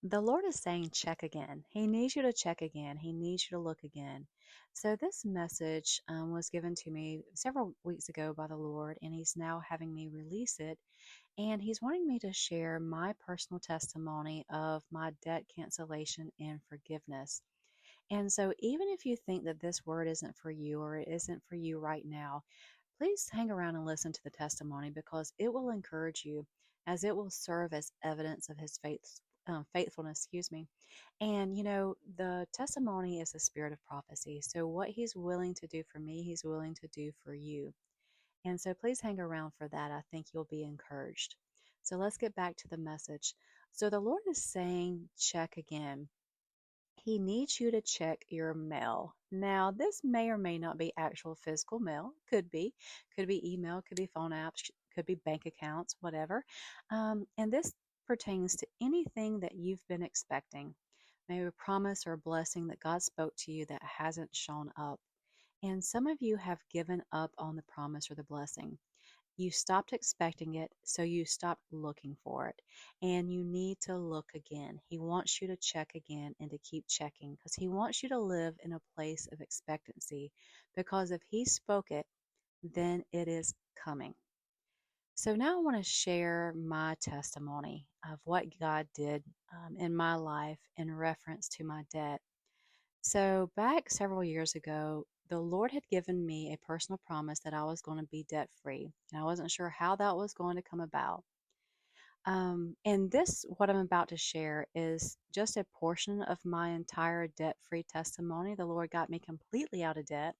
The Lord is saying, check again. He needs you to check again. He needs you to look again. So, this message was given to me several weeks ago by the Lord, and He's now having me release it. And He's wanting me to share my personal testimony of my debt cancellation and forgiveness. And so, even if you think that this word isn't for you or it isn't for you right now, please hang around and listen to the testimony because it will encourage you as it will serve as evidence of His faithfulness, excuse me. And the testimony is the spirit of prophecy. So, what He's willing to do for me, He's willing to do for you. And so, please hang around for that. I think you'll be encouraged. So, let's get back to the message. So, the Lord is saying, check again. He needs you to check your mail. Now, this may or may not be actual physical mail. Could be email, could be phone apps, could be bank accounts, whatever. And this pertains to anything that you've been expecting. Maybe a promise or a blessing that God spoke to you that hasn't shown up. And some of you have given up on the promise or the blessing. You stopped expecting it, so you stopped looking for it. And you need to look again. He wants you to check again and to keep checking because He wants you to live in a place of expectancy. Because if He spoke it, then it is coming. So now I want to share my testimony of what God did in my life in reference to my debt. So, back several years ago, the Lord had given me a personal promise that I was going to be debt free. And I wasn't sure how that was going to come about. And this, what I'm about to share, is just a portion of my entire debt free testimony. The Lord got me completely out of debt.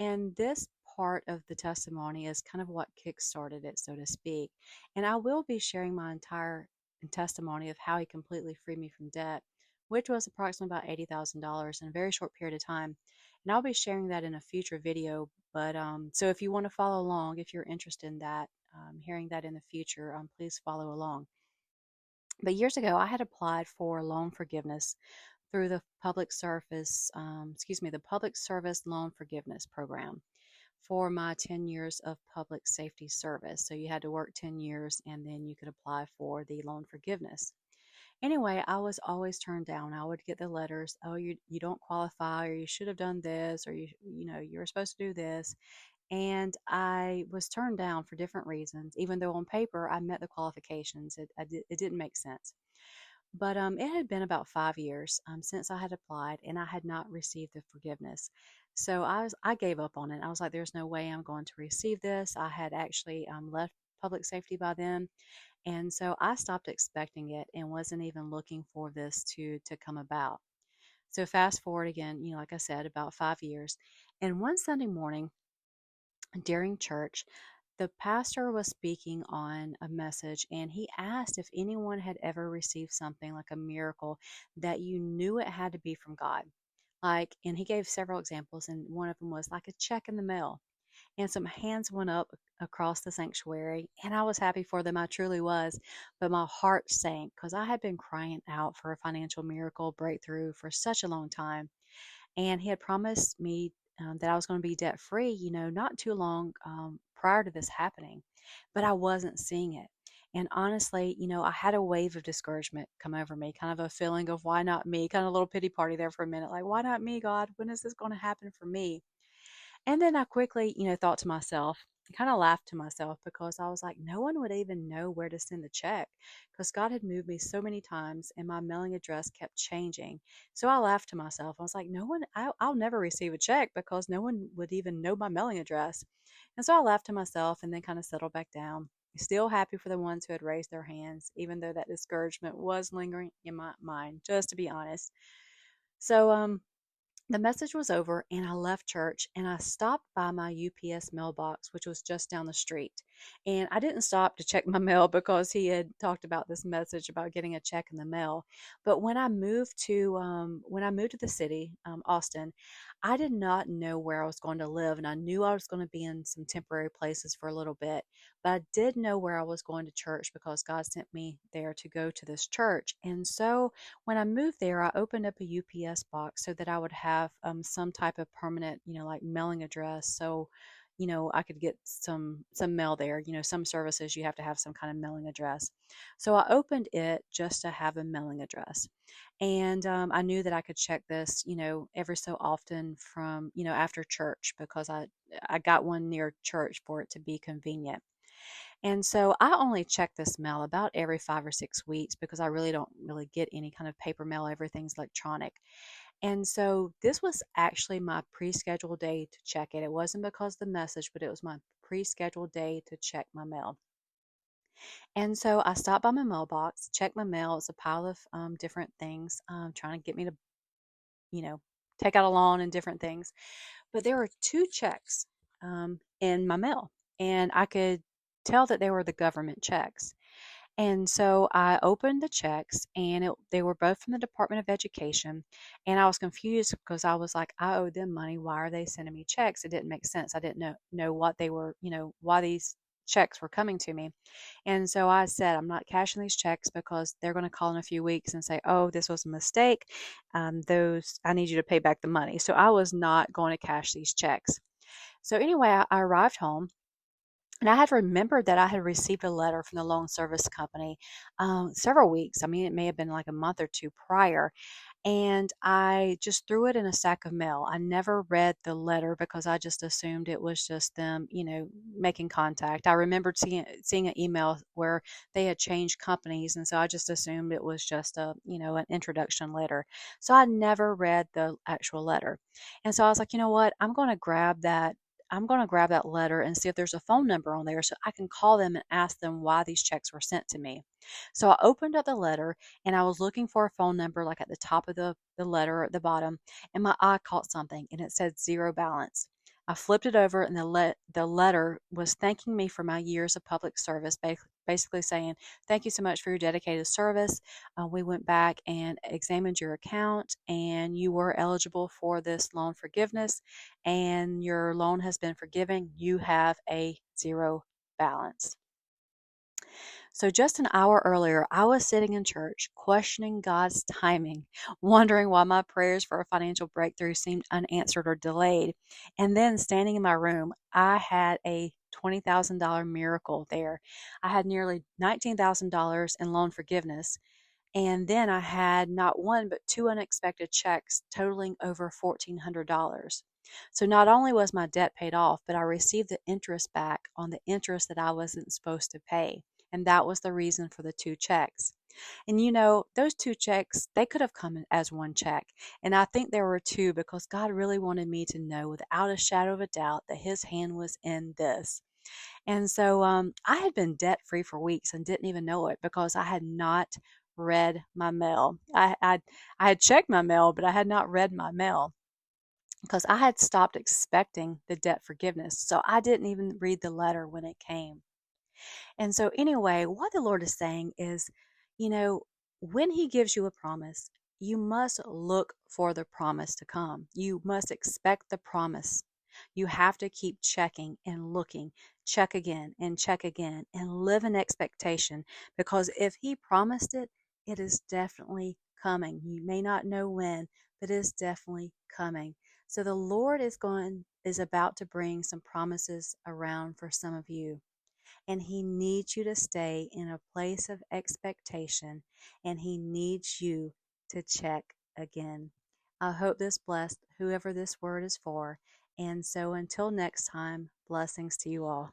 And this part of the testimony is kind of what kickstarted it, so to speak. And I will be sharing my entire testimony of how He completely freed me from debt, which was approximately about $80,000 in a very short period of time. And I'll be sharing that in a future video. But so if you want to follow along, if you're interested in that, hearing that in the future, please follow along. But years ago, I had applied for loan forgiveness through the the Public Service Loan Forgiveness Program for my 10 years of public safety service. So you had to work 10 years and then you could apply for the loan forgiveness. Anyway, I was always turned down. I would get the letters, oh, you don't qualify, or you should have done this, or you were supposed to do this. And I was turned down for different reasons, even though on paper I met the qualifications. It didn't make sense. But it had been about 5 years since I had applied, and I had not received the forgiveness. So I gave up on it. I was like, "There's no way I'm going to receive this." I had actually left public safety by then, and so I stopped expecting it and wasn't even looking for this to come about. So fast forward again, like I said, about 5 years, and one Sunday morning during church, the pastor was speaking on a message and he asked if anyone had ever received something like a miracle that you knew it had to be from God. Like, and he gave several examples, and one of them was like a check in the mail. And some hands went up across the sanctuary, and I was happy for them. I truly was. But my heart sank because I had been crying out for a financial miracle breakthrough for such a long time. And he had promised me that I was going to be debt free, not too long prior to this happening, but I wasn't seeing it. And honestly, I had a wave of discouragement come over me, kind of a feeling of why not me, kind of a little pity party there for a minute, like, why not me, God? When is this going to happen for me? And then I quickly, thought to myself, kind of laughed to myself because I was like, no one would even know where to send the check because God had moved me so many times and my mailing address kept changing. So I laughed to myself. I was like, I'll never receive a check because no one would even know my mailing address. And so I laughed to myself and then kind of settled back down. Still happy for the ones who had raised their hands, even though that discouragement was lingering in my mind, just to be honest. So, the message was over, and I left church and I stopped by my UPS mailbox, which was just down the street. And I didn't stop to check my mail because he had talked about this message about getting a check in the mail. But when I moved to the city, Austin, I did not know where I was going to live, and I knew I was going to be in some temporary places for a little bit. But I did know where I was going to church because God sent me there to go to this church. And so when I moved there, I opened up a UPS box so that I would have some type of permanent, like mailing address. So, I could get some mail there. Some services you have to have some kind of mailing address. So I opened it just to have a mailing address. And I knew that I could check this, every so often from, after church, because I got one near church for it to be convenient. And so I only check this mail about every 5 or 6 weeks because I really don't really get any kind of paper mail. Everything's electronic. And so this was actually my pre-scheduled day to check it. It wasn't because of the message, but it was my pre-scheduled day to check my mail. And so I stopped by my mailbox, checked my mail. It's a pile of different things, trying to get me to, you know, take out a loan and different things. But there were two checks in my mail, and I could tell that they were the government checks. And so I opened the checks, and they were both from the Department of Education. And I was confused because I was like, I owe them money. Why are they sending me checks? It didn't make sense. I didn't know what they were, why these checks were coming to me. And so I said, I'm not cashing these checks because they're going to call in a few weeks and say, oh, this was a mistake. I need you to pay back the money. So I was not going to cash these checks. So anyway, I arrived home. And I had remembered that I had received a letter from the loan service company several weeks. I mean, it may have been like a month or two prior. And I just threw it in a sack of mail. I never read the letter because I just assumed it was just them, making contact. I remembered seeing an email where they had changed companies, and so I just assumed it was just an introduction letter. So I never read the actual letter. And so I was like, you know what? I'm going to grab that letter and see if there's a phone number on there so I can call them and ask them why these checks were sent to me. So I opened up the letter, and I was looking for a phone number like at the top of the letter or at the bottom, and my eye caught something, and it said zero balance. I flipped it over, and the letter was thanking me for my years of public service, basically saying, thank you so much for your dedicated service. We went back and examined your account, and you were eligible for this loan forgiveness, and your loan has been forgiven. You have a zero balance. So, just an hour earlier, I was sitting in church questioning God's timing, wondering why my prayers for a financial breakthrough seemed unanswered or delayed. And then, standing in my room, I had a $20,000 miracle there. I had nearly $19,000 in loan forgiveness. And then I had not one, but two unexpected checks totaling over $1,400. So not only was my debt paid off, but I received the interest back on the interest that I wasn't supposed to pay. And that was the reason for the two checks. And those two checks, they could have come as one check. And I think there were two because God really wanted me to know without a shadow of a doubt that His hand was in this. And so I had been debt free for weeks and didn't even know it because I had not read my mail. I had checked my mail, but I had not read my mail because I had stopped expecting the debt forgiveness. So I didn't even read the letter when it came. And so, anyway, what the Lord is saying is, you know, when He gives you a promise, you must look for the promise to come. You must expect the promise. You have to keep checking and looking, check again and live in expectation, because if He promised it, it is definitely coming. You may not know when, but it is definitely coming. So the Lord is about to bring some promises around for some of you. And He needs you to stay in a place of expectation, and He needs you to check again. I hope this blessed whoever this word is for. And so until next time, blessings to you all.